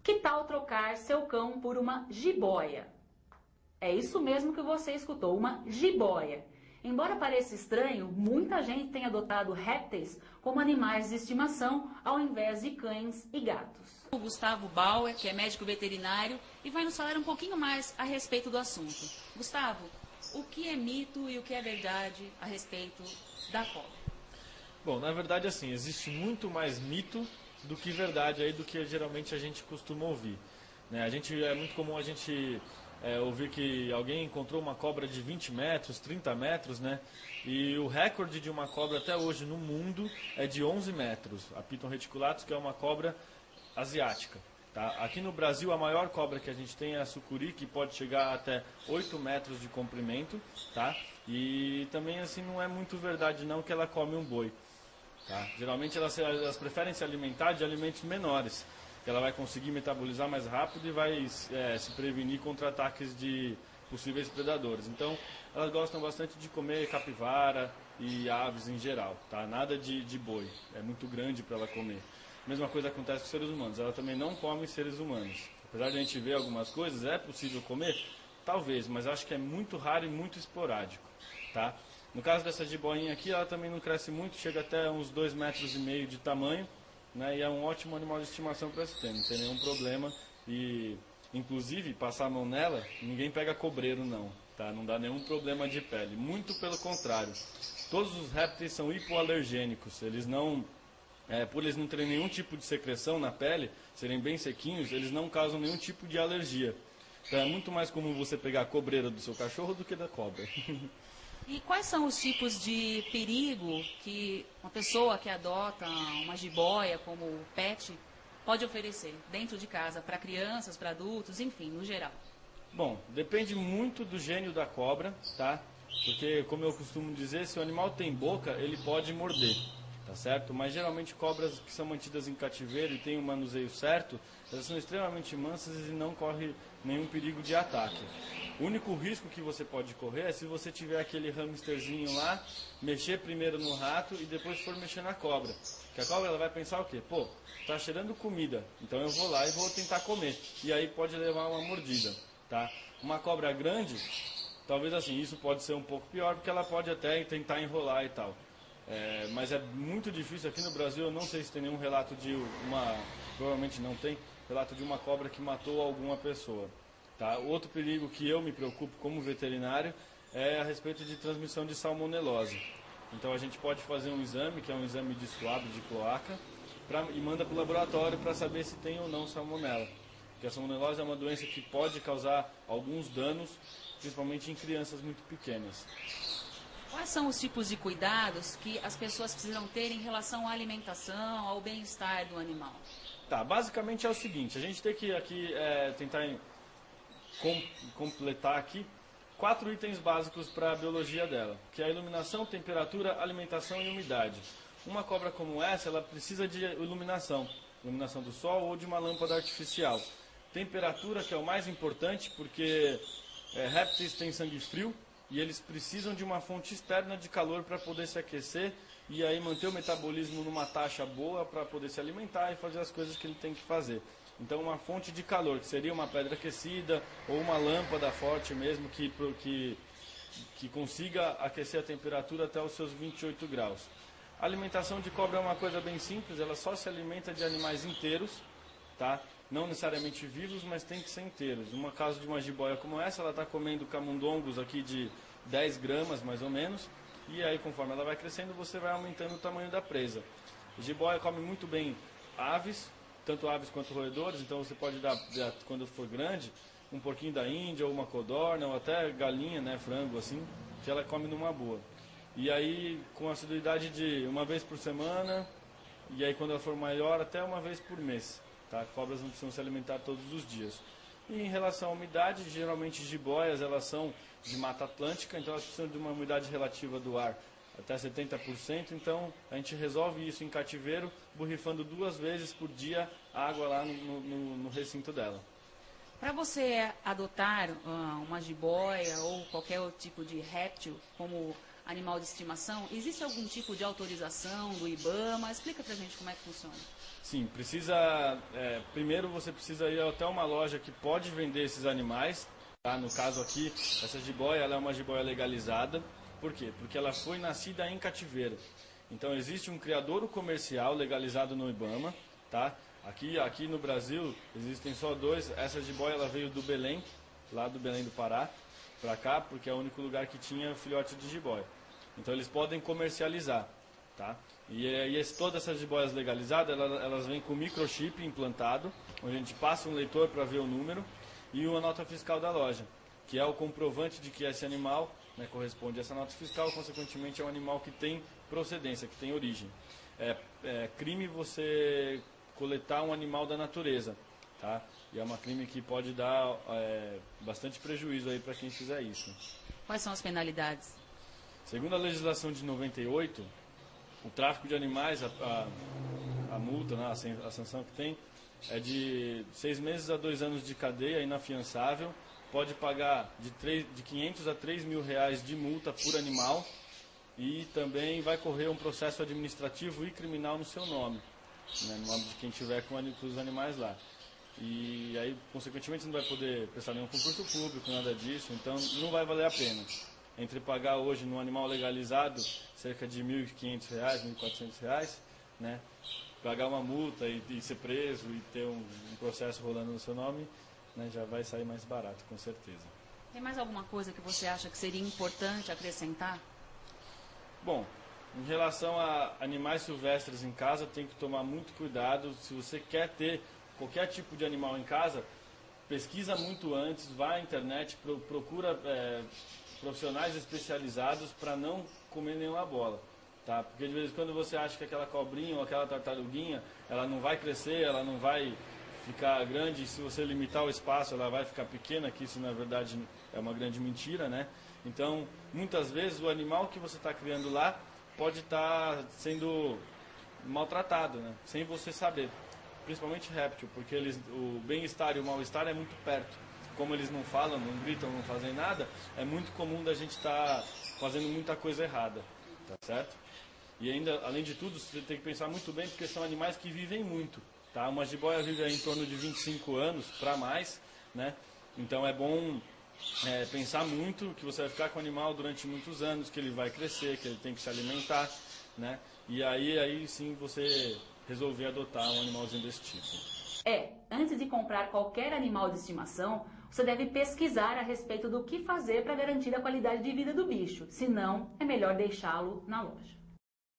Que tal trocar seu cão por uma jiboia? É isso mesmo que você escutou, uma jiboia. Embora pareça estranho, muita gente tem adotado répteis como animais de estimação ao invés de cães e gatos. O Gustavo Bauer, que é médico veterinário, e vai nos falar um pouquinho mais a respeito do assunto. Gustavo, o que é mito e o que é verdade a respeito da cobra? Bom, na verdade, assim, existe muito mais mito do que verdade aí do que geralmente a gente costuma ouvir. Né? É muito comum a gente ouvir que alguém encontrou uma cobra de 20 metros, 30 metros, né? E o recorde de uma cobra até hoje no mundo é de 11 metros, a Piton reticulatus, que é uma cobra asiática. Tá? Aqui no Brasil, a maior cobra que a gente tem é a sucuri, que pode chegar até 8 metros de comprimento. Tá? E também assim não é muito verdade não que ela come um boi. Tá? Geralmente elas preferem se alimentar de alimentos menores, que ela vai conseguir metabolizar mais rápido e vai se prevenir contra ataques de possíveis predadores. Então, elas gostam bastante de comer capivara e aves em geral, tá? Nada de boi, é muito grande para ela comer. Mesma coisa acontece com os seres humanos, ela também não come seres humanos. Apesar de a gente ver algumas coisas, é possível comer? Talvez, mas acho que é muito raro e muito esporádico, tá? No caso dessa jiboinha aqui, ela também não cresce muito, chega até uns 2,5 metros de tamanho, né, e é um ótimo animal de estimação para se ter, não tem nenhum problema. E, inclusive, passar a mão nela, ninguém pega cobreiro não, tá? Não dá nenhum problema de pele, muito pelo contrário. Todos os répteis são hipoalergênicos, por eles não terem nenhum tipo de secreção na pele, serem bem sequinhos, eles não causam nenhum tipo de alergia. Então é muito mais comum você pegar a cobreira do seu cachorro do que da cobra. E quais são os tipos de perigo que uma pessoa que adota uma jiboia como pet pode oferecer dentro de casa para crianças, para adultos, enfim, no geral? Bom, depende muito do gênio da cobra, tá? Porque, como eu costumo dizer, se o animal tem boca, ele pode morder, tá certo? Mas geralmente cobras que são mantidas em cativeiro e têm o manuseio certo, elas são extremamente mansas e não correm nenhum perigo de ataque. O único risco que você pode correr é se você tiver aquele hamsterzinho lá, mexer primeiro no rato e depois for mexer na cobra. Porque a cobra ela vai pensar o quê? Pô, tá cheirando comida, então eu vou lá e vou tentar comer. E aí pode levar uma mordida, tá? Uma cobra grande, talvez assim, isso pode ser um pouco pior, porque ela pode até tentar enrolar e tal. Mas é muito difícil, aqui no Brasil eu não sei se tem nenhum relato provavelmente não tem, relato de uma cobra que matou alguma pessoa. Tá? Outro perigo que eu me preocupo como veterinário é a respeito de transmissão de salmonelose. Então a gente pode fazer um exame, que é um exame de suado de cloaca, e manda para o laboratório para saber se tem ou não salmonela. Porque a salmonelose é uma doença que pode causar alguns danos, principalmente em crianças muito pequenas. Quais são os tipos de cuidados que as pessoas precisam ter em relação à alimentação, ao bem-estar do animal? Tá, basicamente é o seguinte, a gente tem que aqui tentar completar aqui 4 itens básicos para a biologia dela, que é a iluminação, temperatura, alimentação e umidade. Uma cobra como essa, ela precisa de iluminação do sol ou de uma lâmpada artificial. Temperatura, que é o mais importante, porque répteis têm sangue frio e eles precisam de uma fonte externa de calor para poder se aquecer e aí manter o metabolismo numa taxa boa para poder se alimentar e fazer as coisas que ele tem que fazer. Então uma fonte de calor, que seria uma pedra aquecida ou uma lâmpada forte mesmo que consiga aquecer a temperatura até os seus 28 graus. A alimentação de cobra é uma coisa bem simples, ela só se alimenta de animais inteiros, tá? Não necessariamente vivos, mas tem que ser inteiros. No caso de uma jiboia como essa, ela está comendo camundongos aqui de 10 gramas mais ou menos, e aí conforme ela vai crescendo, você vai aumentando o tamanho da presa. A jiboia come muito bem aves, tanto aves quanto roedores, então você pode dar, quando for grande, um porquinho da Índia, ou uma codorna, ou até galinha, né, frango assim, que ela come numa boa. E aí, com assiduidade de uma vez por semana, e aí quando ela for maior, até uma vez por mês. Tá? Cobras não precisam se alimentar todos os dias. E em relação à umidade, geralmente jiboias, elas são de Mata Atlântica, então elas precisam de uma umidade relativa do ar até 70%, então a gente resolve isso em cativeiro, borrifando 2 vezes por dia água lá no recinto dela. Para você adotar uma jiboia ou qualquer outro tipo de réptil, como animal de estimação, existe algum tipo de autorização do IBAMA? Explica pra gente como é que funciona. Sim, primeiro você precisa ir até uma loja que pode vender esses animais. Tá? No caso aqui, essa jiboia ela é uma jiboia legalizada. Por quê? Porque ela foi nascida em cativeiro. Então existe um criadouro comercial legalizado no IBAMA. Tá? Aqui no Brasil existem só dois. Essa jiboia ela veio do Belém, lá do Belém do Pará, para cá, porque é o único lugar que tinha filhote de jiboia. Então eles podem comercializar. Tá? Todas essas jiboias legalizadas, elas vêm com microchip implantado, onde a gente passa um leitor para ver o número, e uma nota fiscal da loja, que é o comprovante de que esse animal, né, corresponde a essa nota fiscal, consequentemente é um animal que tem procedência, que tem origem. É crime você coletar um animal da natureza, tá? E é um crime que pode dar bastante prejuízo aí para quem fizer isso. Quais são as penalidades? Segundo a legislação de 98, o tráfico de animais, a multa, né, a sanção que tem, é de 6 meses a 2 anos de cadeia inafiançável, pode pagar de 500 a 3 mil reais de multa por animal e também vai correr um processo administrativo e criminal no seu nome, né, no nome de quem tiver com os animais lá. E aí, consequentemente, você não vai poder prestar nenhum concurso público, nada disso, então não vai valer a pena. Entre pagar hoje num animal legalizado cerca de R$ 1.500, R$ 1.400, né? Pagar uma multa e ser preso e ter um processo rolando no seu nome, né? Já vai sair mais barato, com certeza. Tem mais alguma coisa que você acha que seria importante acrescentar? Bom, em relação a animais silvestres em casa, tem que tomar muito cuidado. Se você quer ter qualquer tipo de animal em casa, pesquisa muito antes, vá à internet, procura profissionais especializados para não comer nenhuma bola, tá? Porque de vez em quando você acha que aquela cobrinha ou aquela tartaruguinha, ela não vai crescer, ela não vai ficar grande, e se você limitar o espaço ela vai ficar pequena, que isso na verdade é uma grande mentira, né? Então, muitas vezes o animal que você está criando lá pode estar sendo maltratado, né? Sem você saber. Principalmente réptil, porque o bem-estar e o mal-estar é muito perto. Como eles não falam, não gritam, não fazem nada, é muito comum da gente estar fazendo muita coisa errada, tá certo? E ainda, além de tudo, você tem que pensar muito bem, porque são animais que vivem muito, tá? Uma jiboia vive aí em torno de 25 anos para mais, né? Então é bom pensar muito que você vai ficar com o animal durante muitos anos, que ele vai crescer, que ele tem que se alimentar, né? E aí sim você resolver adotar um animalzinho desse tipo. Antes de comprar qualquer animal de estimação, você deve pesquisar a respeito do que fazer para garantir a qualidade de vida do bicho. Se não, é melhor deixá-lo na loja.